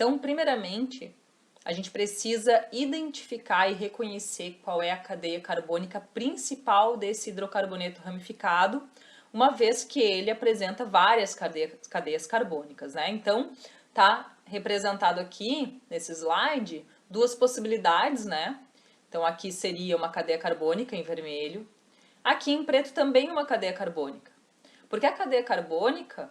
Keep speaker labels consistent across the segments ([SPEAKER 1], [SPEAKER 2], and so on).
[SPEAKER 1] Então, primeiramente, a gente precisa identificar e reconhecer qual é a cadeia carbônica principal desse hidrocarboneto ramificado, uma vez que ele apresenta várias cadeias carbônicas, né? Então, tá representado aqui nesse slide duas possibilidades, né? Então, aqui seria uma cadeia carbônica em vermelho, aqui em preto também uma cadeia carbônica. Porque a cadeia carbônica,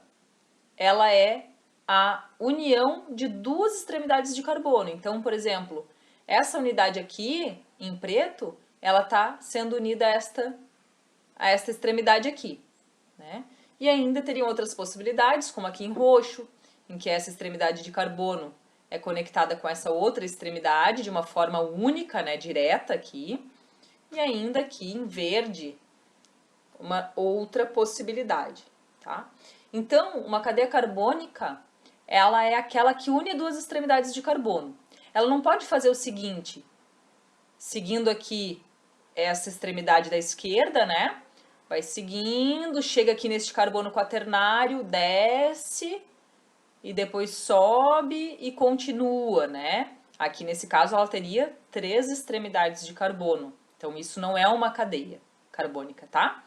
[SPEAKER 1] ela é a união de duas extremidades de carbono. Então, por exemplo, essa unidade aqui, em preto, ela está sendo unida a esta extremidade aqui, né? E ainda teriam outras possibilidades, como aqui em roxo, em que essa extremidade de carbono é conectada com essa outra extremidade de uma forma única, né, direta aqui. E ainda aqui em verde, uma outra possibilidade, tá? Então, uma cadeia carbônica, ela é aquela que une duas extremidades de carbono. Ela não pode fazer o seguinte, seguindo aqui essa extremidade da esquerda, né? Vai seguindo, chega aqui neste carbono quaternário, desce e depois sobe e continua, né? Aqui nesse caso ela teria 3 extremidades de carbono. Então isso não é uma cadeia carbônica, tá?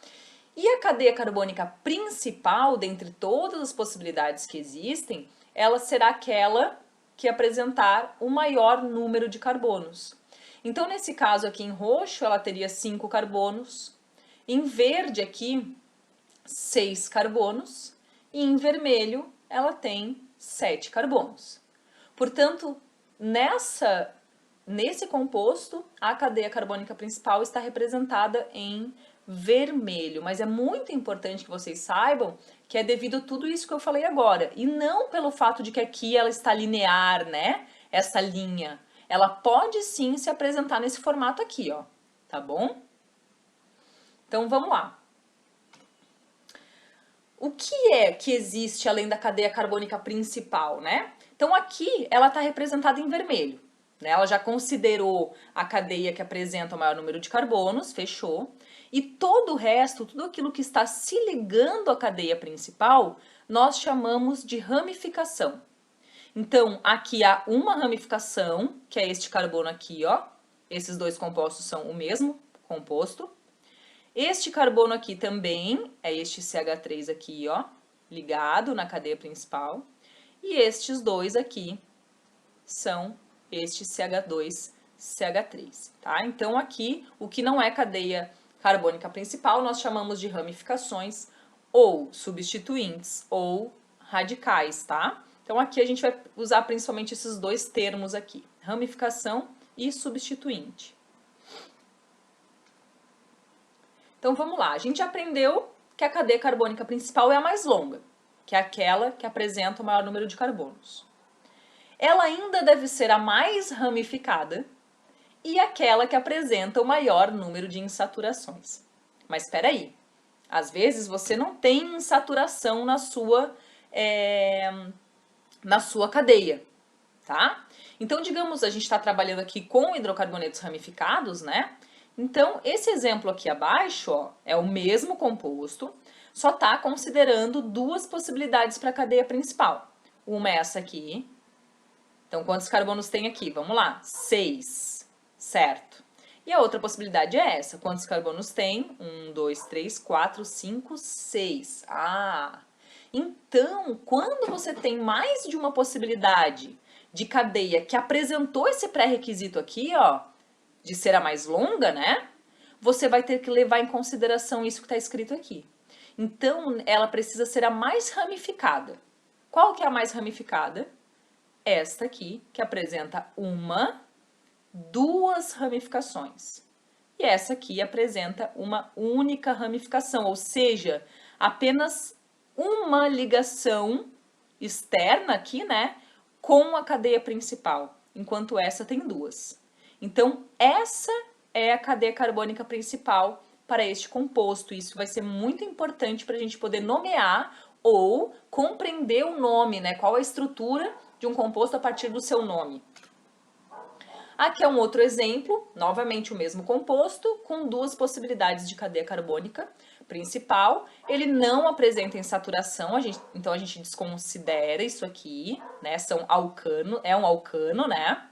[SPEAKER 1] E a cadeia carbônica principal, dentre todas as possibilidades que existem, ela será aquela que apresentar o maior número de carbonos. Então, nesse caso aqui em roxo, ela teria 5 carbonos, em verde aqui, 6 carbonos, e em vermelho, ela tem 7 carbonos. Portanto, nesse composto, a cadeia carbônica principal está representada em vermelho, mas é muito importante que vocês saibam que é devido a tudo isso que eu falei agora, e não pelo fato de que aqui ela está linear, né? Essa linha. Ela pode sim se apresentar nesse formato aqui, ó, tá bom? Então vamos lá. O que é que existe além da cadeia carbônica principal, né? Então aqui ela está representada em vermelho, né? Ela já considerou a cadeia que apresenta o maior número de carbonos, fechou. E todo o resto, tudo aquilo que está se ligando à cadeia principal, nós chamamos de ramificação. Então, aqui há uma ramificação, que é este carbono aqui, ó. Esses dois compostos são o mesmo composto. Este carbono aqui também é este CH3 aqui, ó, ligado na cadeia principal. E estes dois aqui são este CH2, CH3, tá? Então, aqui, o que não é cadeia carbônica principal, nós chamamos de ramificações ou substituintes ou radicais, tá? Então, aqui a gente vai usar principalmente esses dois termos aqui, ramificação e substituinte. Então, vamos lá. A gente aprendeu que a cadeia carbônica principal é a mais longa, que é aquela que apresenta o maior número de carbonos. Ela ainda deve ser a mais ramificada e aquela que apresenta o maior número de insaturações. Mas espera aí, às vezes você não tem insaturação na sua cadeia, tá? Então, digamos, a gente está trabalhando aqui com hidrocarbonetos ramificados, né? Então, esse exemplo aqui abaixo, ó, é o mesmo composto, só está considerando duas possibilidades para a cadeia principal. Uma é essa aqui. Então, quantos carbonos tem aqui? Vamos lá, 6, certo? E a outra possibilidade é essa. Quantos carbonos tem? 1, 2, 3, 4, 5, 6. Ah, então, quando você tem mais de uma possibilidade de cadeia que apresentou esse pré-requisito aqui, ó, de ser a mais longa, né? Você vai ter que levar em consideração isso que está escrito aqui. Então, ela precisa ser a mais ramificada. Qual que é a mais ramificada? Esta aqui, que apresenta duas ramificações. E essa aqui apresenta uma única ramificação, ou seja, apenas uma ligação externa aqui, né, com a cadeia principal, enquanto essa tem duas. Então, essa é a cadeia carbônica principal para este composto. Isso vai ser muito importante para a gente poder nomear ou compreender o nome, né? Qual a estrutura de um composto a partir do seu nome. Aqui é um outro exemplo, novamente o mesmo composto, com duas possibilidades de cadeia carbônica principal. Ele não apresenta insaturação, então a gente desconsidera isso aqui, né? É um alcano, né?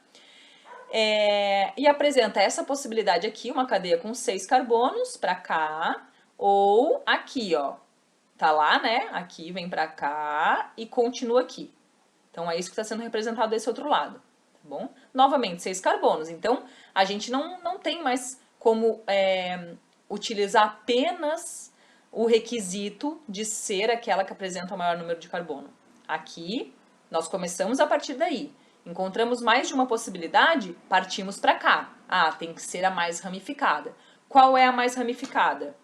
[SPEAKER 1] E apresenta essa possibilidade aqui, uma cadeia com 6 carbonos para cá, ou aqui, ó. Tá lá, né? Aqui vem para cá e continua aqui. Então é isso que está sendo representado desse outro lado, tá bom? Novamente, 6 carbonos. Então a gente não tem mais como utilizar apenas o requisito de ser aquela que apresenta o maior número de carbono. Aqui nós começamos a partir daí. Encontramos mais de uma possibilidade, partimos para cá. Ah, tem que ser a mais ramificada. Qual é a mais ramificada?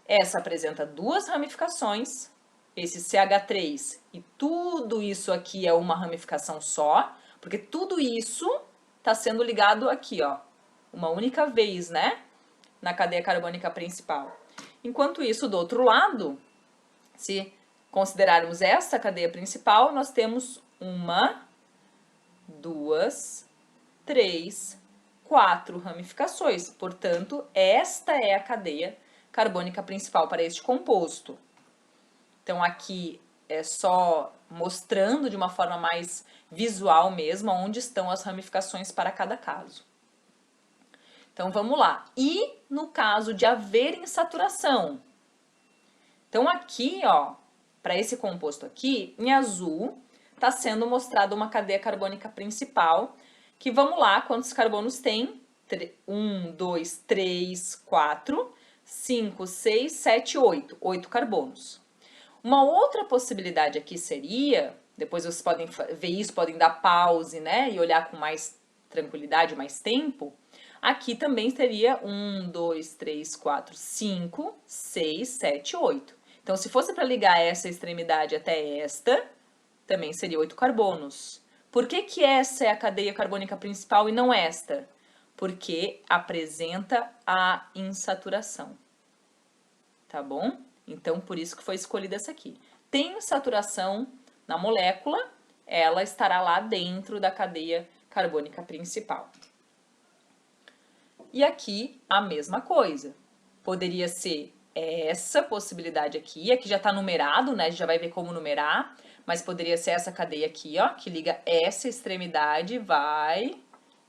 [SPEAKER 1] Essa apresenta duas ramificações, esse CH3 e tudo isso aqui é uma ramificação só, porque tudo isso está sendo ligado aqui, ó, uma única vez, né, na cadeia carbônica principal. Enquanto isso, do outro lado, se considerarmos essa cadeia principal, nós temos uma, duas, três, 4 ramificações. Portanto, esta é a cadeia carbônica principal para este composto. Então, aqui é só mostrando de uma forma mais visual mesmo onde estão as ramificações para cada caso. Então, vamos lá. E no caso de haver insaturação? Então, aqui, ó, para esse composto aqui, em azul, está sendo mostrada uma cadeia carbônica principal, que vamos lá, quantos carbonos tem? 1, 2, 3, 4, 5, 6, 7, 8. 8 carbonos. Uma outra possibilidade aqui seria, depois vocês podem ver isso, podem dar pause, né, e olhar com mais tranquilidade, mais tempo. Aqui também teria 1, 2, 3, 4, 5, 6, 7, 8. Então, se fosse para ligar essa extremidade até esta, também seria 8 carbonos. Por que que essa é a cadeia carbônica principal e não esta? Porque apresenta a insaturação. Tá bom? Então, por isso que foi escolhida essa aqui. Tem insaturação na molécula, ela estará lá dentro da cadeia carbônica principal. E aqui, a mesma coisa. Poderia ser essa possibilidade aqui já está numerado, né? A gente já vai ver como numerar, mas poderia ser essa cadeia aqui, ó, que liga essa extremidade, vai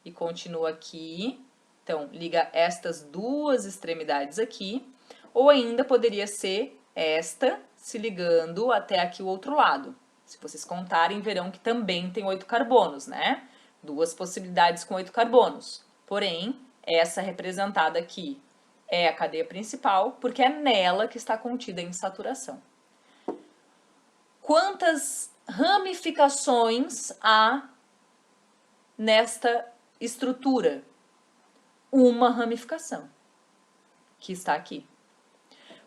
[SPEAKER 1] e continua aqui. Então, liga estas duas extremidades aqui. Ou ainda poderia ser esta se ligando até aqui o outro lado. Se vocês contarem, verão que também tem 8 carbonos, né? Duas possibilidades com 8 carbonos. Porém, essa representada aqui é a cadeia principal, porque é nela que está contida a insaturação. Quantas ramificações há nesta estrutura? Uma ramificação, que está aqui.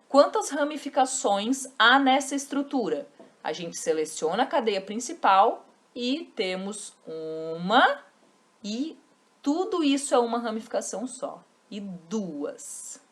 [SPEAKER 1] Quantas ramificações há nessa estrutura? A gente seleciona a cadeia principal e temos uma, e tudo isso é uma ramificação só. E duas.